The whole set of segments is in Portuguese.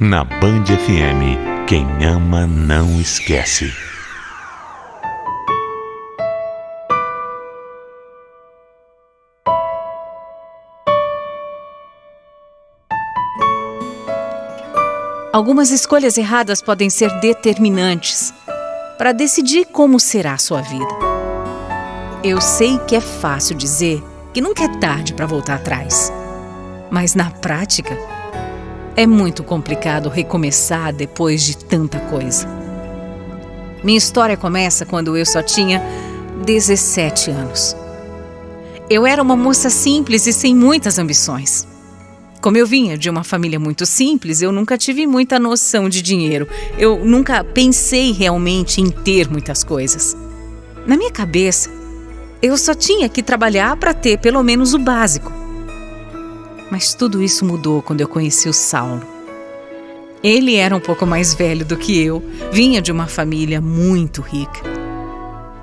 Na Band FM, quem ama não esquece. Algumas escolhas erradas podem ser determinantes para decidir como será a sua vida. Eu sei que é fácil dizer que nunca é tarde para voltar atrás, mas na prática é muito complicado recomeçar depois de tanta coisa. Minha história começa quando eu só tinha 17 anos. Eu era uma moça simples e sem muitas ambições. Como eu vinha de uma família muito simples, eu nunca tive muita noção de dinheiro. Eu nunca pensei realmente em ter muitas coisas. Na minha cabeça, eu só tinha que trabalhar para ter pelo menos o básico. Mas tudo isso mudou quando eu conheci o Saulo. Ele era um pouco mais velho do que eu, vinha de uma família muito rica.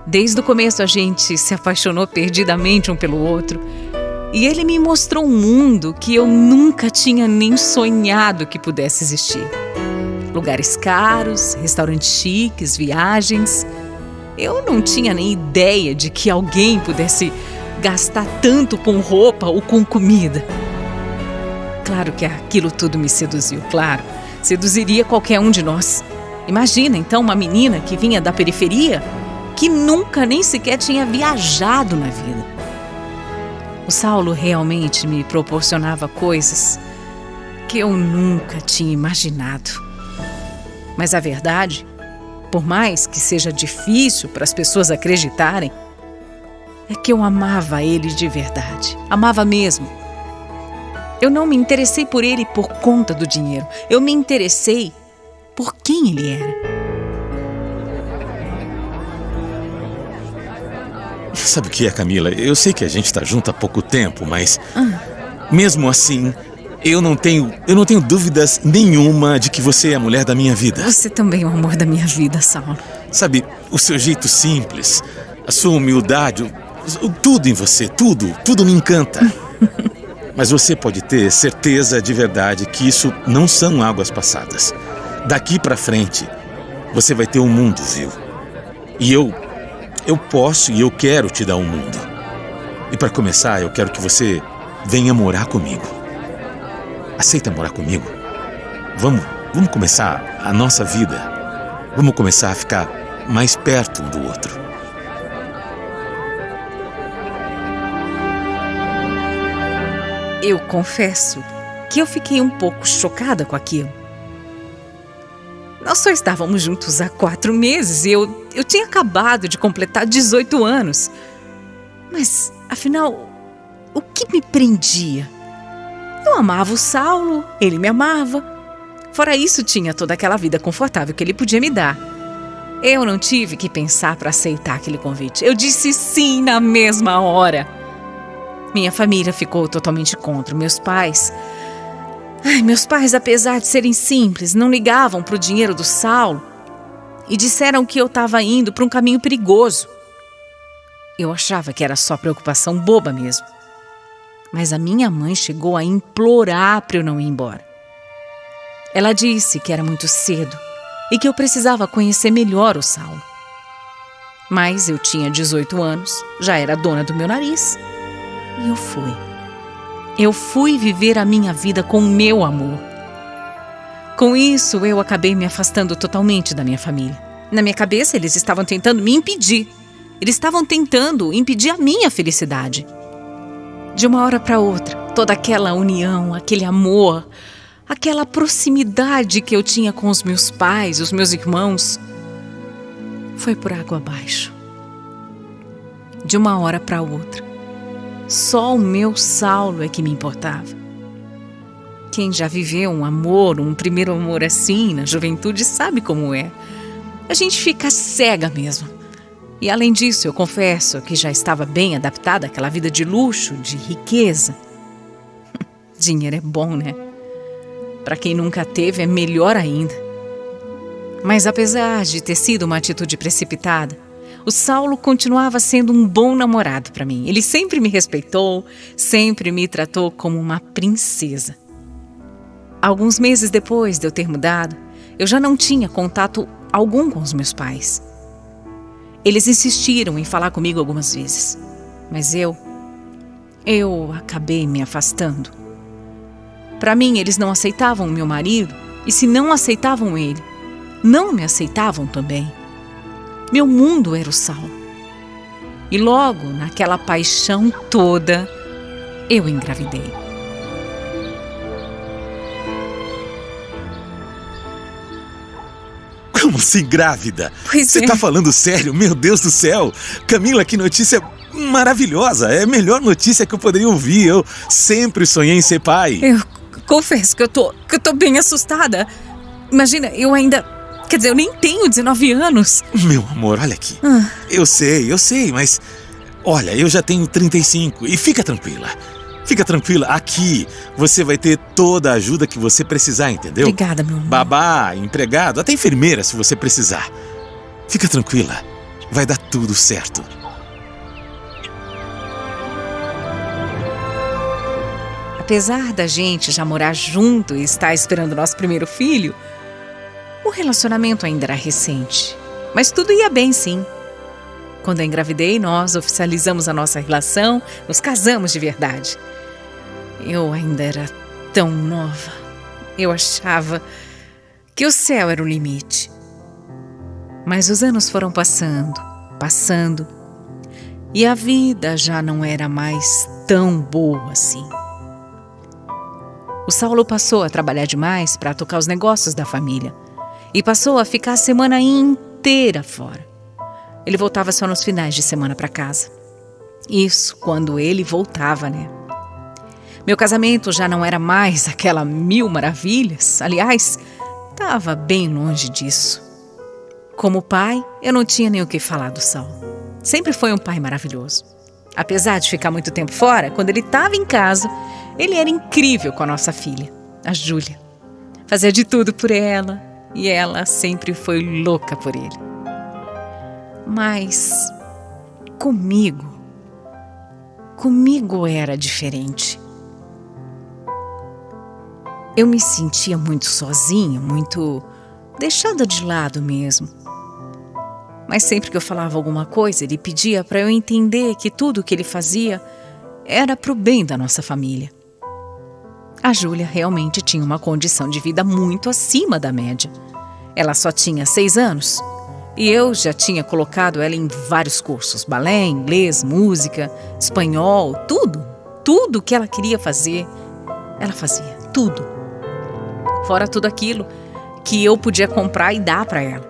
Desde o começo a gente se apaixonou perdidamente um pelo outro. E ele me mostrou um mundo que eu nunca tinha nem sonhado que pudesse existir. Lugares caros, restaurantes chiques, viagens. Eu não tinha nem ideia de que alguém pudesse gastar tanto com roupa ou com comida. Claro que aquilo tudo me seduziu, claro. Seduziria qualquer um de nós. Imagina, então, uma menina que vinha da periferia, que nunca nem sequer tinha viajado na vida. O Saulo realmente me proporcionava coisas que eu nunca tinha imaginado. Mas a verdade, por mais que seja difícil para as pessoas acreditarem, é que eu amava ele de verdade. Amava mesmo. Eu não me interessei por ele por conta do dinheiro. Eu me interessei por quem ele era. Sabe o que é, Camila? Eu sei que a gente tá junto há pouco tempo, mas mesmo assim, eu não tenho dúvidas nenhuma de que você é a mulher da minha vida. Você também é o amor da minha vida, Saulo. Sabe, o seu jeito simples, a sua humildade, tudo em você, tudo me encanta. Mas você pode ter certeza de verdade que isso não são águas passadas. Daqui pra frente, você vai ter um mundo, viu? E eu posso e eu quero te dar um mundo. E para começar, eu quero que você venha morar comigo. Aceita morar comigo? Vamos começar a nossa vida. Vamos começar a ficar mais perto um do outro. Eu confesso que eu fiquei um pouco chocada com aquilo. Nós só estávamos juntos há 4 meses e eu tinha acabado de completar 18 anos. Mas, afinal, o que me prendia? Eu amava o Saulo, ele me amava. Fora isso, tinha toda aquela vida confortável que ele podia me dar. Eu não tive que pensar para aceitar aquele convite. Eu disse sim na mesma hora. Minha família ficou totalmente contra. Meus pais, apesar de serem simples, não ligavam para o dinheiro do Saulo e disseram que eu estava indo para um caminho perigoso. Eu achava que era só preocupação boba mesmo. Mas a minha mãe chegou a implorar para eu não ir embora. Ela disse que era muito cedo e que eu precisava conhecer melhor o Saulo. Mas eu tinha 18 anos, já era dona do meu nariz. E eu fui. Eu fui viver a minha vida com o meu amor. Com isso, eu acabei me afastando totalmente da minha família. Na minha cabeça, eles estavam tentando me impedir. Eles estavam tentando impedir a minha felicidade. De uma hora para outra, toda aquela união, aquele amor, aquela proximidade que eu tinha com os meus pais, os meus irmãos, foi por água abaixo. De uma hora para outra, só o meu Saulo é que me importava. Quem já viveu um amor, um primeiro amor assim, na juventude, sabe como é. A gente fica cega mesmo. E além disso, eu confesso que já estava bem adaptada àquela vida de luxo, de riqueza. Dinheiro é bom, né? Para quem nunca teve, é melhor ainda. Mas apesar de ter sido uma atitude precipitada, o Saulo continuava sendo um bom namorado para mim. Ele sempre me respeitou, sempre me tratou como uma princesa. Alguns meses depois de eu ter mudado, eu já não tinha contato algum com os meus pais. Eles insistiram em falar comigo algumas vezes, mas eu acabei me afastando. Para mim, eles não aceitavam o meu marido, e se não aceitavam ele, não me aceitavam também. Meu mundo era o Saulo. E logo, naquela paixão toda, eu engravidei. Como assim grávida? Pois Você é. tá falando sério? Meu Deus do céu! Camila, que notícia maravilhosa! É a melhor notícia que eu poderia ouvir. Eu sempre sonhei em ser pai. Eu confesso que eu tô bem assustada. Imagina, eu ainda... Quer dizer, eu nem tenho 19 anos. Meu amor, olha aqui. Eu sei, mas... Olha, eu já tenho 35 e fica tranquila. Fica tranquila, aqui você vai ter toda a ajuda que você precisar, entendeu? Obrigada, meu amor. Babá, empregado, até enfermeira se você precisar. Fica tranquila, vai dar tudo certo. Apesar da gente já morar junto e estar esperando nosso primeiro filho, o relacionamento ainda era recente. Mas tudo ia bem, sim. Quando eu engravidei, nós oficializamos a nossa relação, nos casamos de verdade. Eu ainda era tão nova. Eu achava que o céu era o limite. Mas os anos foram passando, e a vida já não era mais tão boa assim. O Saulo passou a trabalhar demais para tocar os negócios da família e passou a ficar a semana inteira fora. Ele voltava só nos finais de semana para casa. Isso quando ele voltava, né? Meu casamento já não era mais aquela mil maravilhas. Aliás, estava bem longe disso. Como pai, eu não tinha nem o que falar do Saulo. Sempre foi um pai maravilhoso. Apesar de ficar muito tempo fora, quando ele estava em casa, ele era incrível com a nossa filha, a Júlia. Fazia de tudo por ela e ela sempre foi louca por ele. Mas comigo era diferente. Eu me sentia muito sozinha, muito deixada de lado mesmo. Mas sempre que eu falava alguma coisa, ele pedia para eu entender que tudo o que ele fazia era para o bem da nossa família. A Júlia realmente tinha uma condição de vida muito acima da média. Ela só tinha 6 anos e eu já tinha colocado ela em vários cursos. Balé, inglês, música, espanhol, tudo. Tudo que ela queria fazer, ela fazia, tudo. Fora tudo aquilo que eu podia comprar e dar para ela.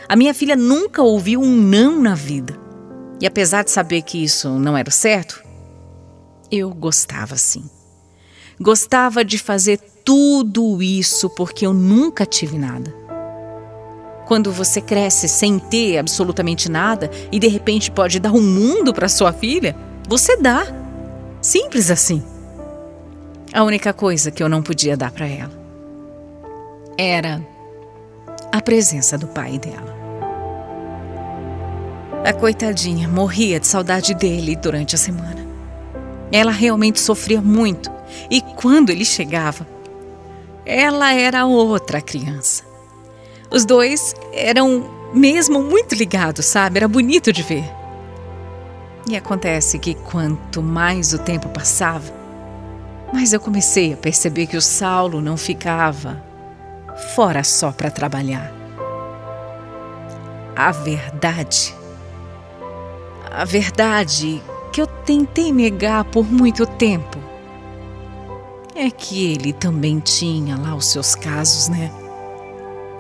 A minha filha nunca ouviu um não na vida. E apesar de saber que isso não era o certo, eu gostava sim. Gostava de fazer tudo isso porque eu nunca tive nada. Quando você cresce sem ter absolutamente nada e de repente pode dar um mundo para sua filha, você dá. Simples assim. A única coisa que eu não podia dar para ela era a presença do pai dela. A coitadinha morria de saudade dele durante a semana. Ela realmente sofria muito. E quando ele chegava, ela era outra criança. Os dois eram mesmo muito ligados, sabe? Era bonito de ver. E acontece que quanto mais o tempo passava, mais eu comecei a perceber que o Saulo não ficava fora só para trabalhar. A verdade que eu tentei negar por muito tempo é que ele também tinha lá os seus casos, né?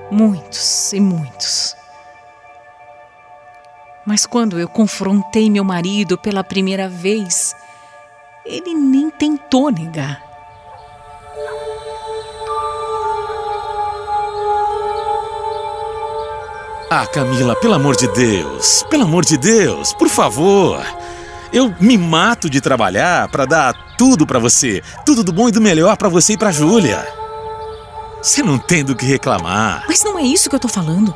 Muitos e muitos. Mas quando eu confrontei meu marido pela primeira vez, ele nem tentou negar. Ah, Camila, pelo amor de Deus, por favor. Eu me mato de trabalhar para dar tudo para você, tudo do bom e do melhor para você e para Júlia. Você não tem do que reclamar. Mas não é isso que eu tô falando.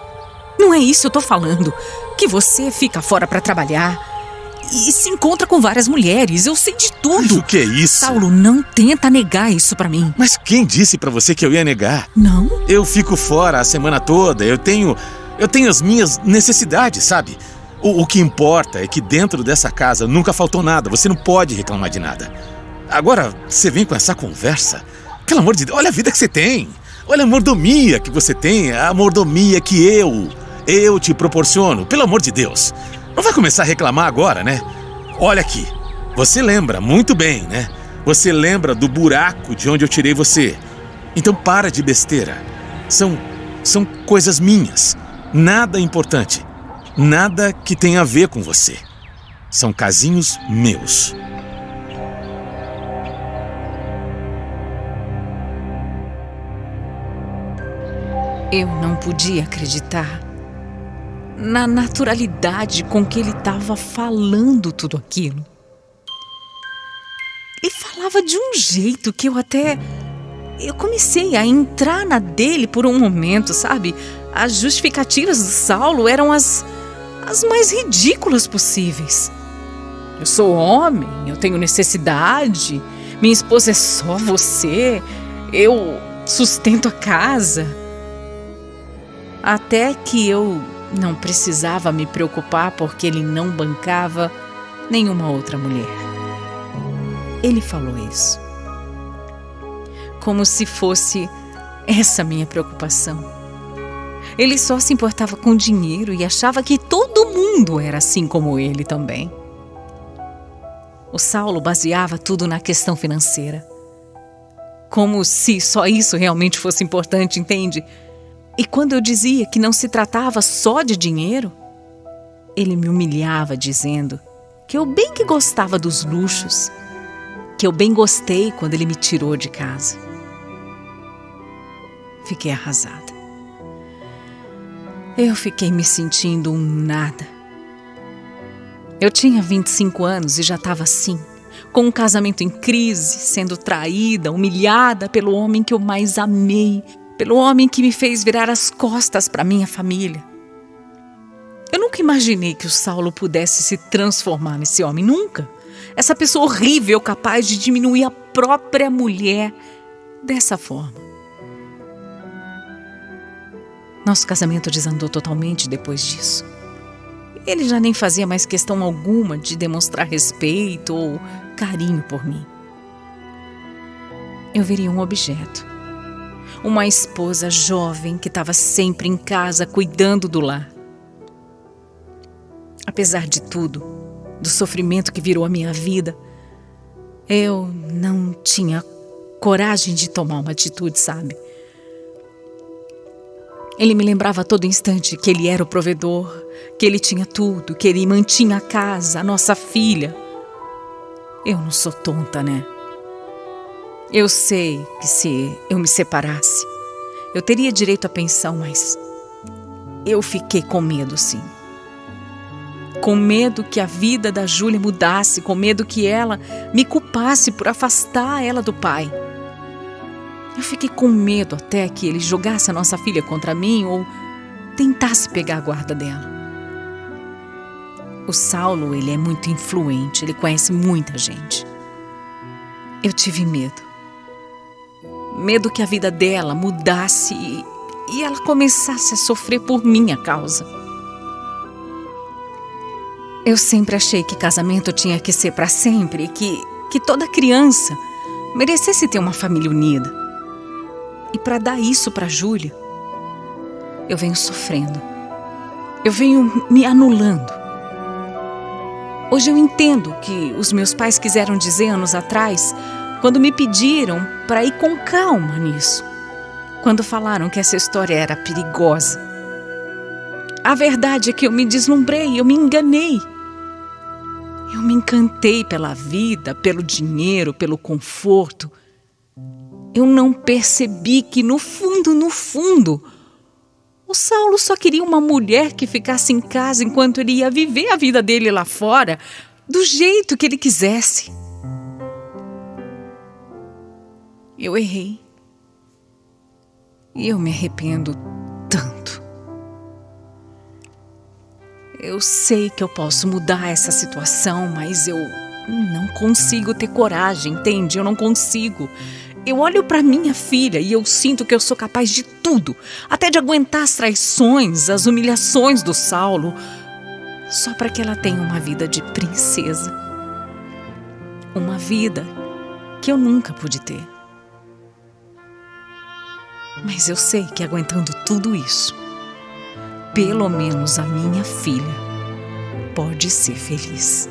Não é isso que eu tô falando. Que você fica fora para trabalhar, e se encontra com várias mulheres. Eu sei de tudo. O que é isso? Saulo, não tenta negar isso pra mim. Mas quem disse pra você que eu ia negar? Não? Eu fico fora a semana toda, eu tenho as minhas necessidades, sabe? O que importa é que dentro dessa casa nunca faltou nada, você não pode reclamar de nada. Agora, você vem com essa conversa? Pelo amor de Deus, olha a vida que você tem. Olha a mordomia que você tem, a mordomia que eu te proporciono. Pelo amor de Deus. Não vai começar a reclamar agora, né? Olha aqui, você lembra muito bem, né? Você lembra do buraco de onde eu tirei você. Então para de besteira. São coisas minhas. Nada importante. Nada que tenha a ver com você. São casinhos meus. Eu não podia acreditar na naturalidade com que ele estava falando tudo aquilo. Ele falava de um jeito que eu comecei a entrar na dele por um momento, sabe? As justificativas do Saulo eram as mais ridículas possíveis. Eu sou homem, eu tenho necessidade, minha esposa é só você, eu sustento a casa. Até que eu não precisava me preocupar porque ele não bancava nenhuma outra mulher. Ele falou isso. Como se fosse essa minha preocupação. Ele só se importava com dinheiro e achava que todo mundo era assim como ele também. O Saulo baseava tudo na questão financeira. Como se só isso realmente fosse importante, entende? E quando eu dizia que não se tratava só de dinheiro, ele me humilhava dizendo que eu bem que gostava dos luxos, que eu bem gostei quando ele me tirou de casa. Fiquei arrasada. Eu fiquei me sentindo um nada. Eu tinha 25 anos e já estava assim, com um casamento em crise, sendo traída, humilhada pelo homem que eu mais amei, pelo homem que me fez virar as costas para minha família. Eu nunca imaginei que o Saulo pudesse se transformar nesse homem, nunca. Essa pessoa horrível capaz de diminuir a própria mulher dessa forma. Nosso casamento desandou totalmente depois disso. Ele já nem fazia mais questão alguma de demonstrar respeito ou carinho por mim. Eu viria um objeto. Uma esposa jovem que estava sempre em casa cuidando do lar. Apesar de tudo, do sofrimento que virou a minha vida, eu não tinha coragem de tomar uma atitude, sabe? Ele me lembrava a todo instante que ele era o provedor, que ele tinha tudo, que ele mantinha a casa, a nossa filha. Eu não sou tonta, né? Eu sei que se eu me separasse, eu teria direito à pensão, mas eu fiquei com medo, sim. Com medo que a vida da Júlia mudasse, com medo que ela me culpasse por afastar ela do pai. Eu fiquei com medo até que ele jogasse a nossa filha contra mim ou tentasse pegar a guarda dela. O Saulo, ele é muito influente, ele conhece muita gente. Eu tive medo. Medo que a vida dela mudasse e ela começasse a sofrer por minha causa. Eu sempre achei que casamento tinha que ser para sempre, que toda criança merecesse ter uma família unida. E para dar isso para Júlia, eu venho sofrendo. Eu venho me anulando. Hoje eu entendo que os meus pais quiseram dizer anos atrás, quando me pediram para ir com calma nisso. Quando falaram que essa história era perigosa. A verdade é que eu me deslumbrei, eu me enganei. Eu me encantei pela vida, pelo dinheiro, pelo conforto. Eu não percebi que no fundo, o Saulo só queria uma mulher que ficasse em casa enquanto ele ia viver a vida dele lá fora, do jeito que ele quisesse. Eu errei. E eu me arrependo tanto. Eu sei que eu posso mudar essa situação, mas eu não consigo ter coragem, entende? Eu não consigo. Eu olho para minha filha e eu sinto que eu sou capaz de tudo, até de aguentar as traições, as humilhações do Saulo, só para que ela tenha uma vida de princesa. Uma vida que eu nunca pude ter. Mas eu sei que aguentando tudo isso, pelo menos a minha filha pode ser feliz.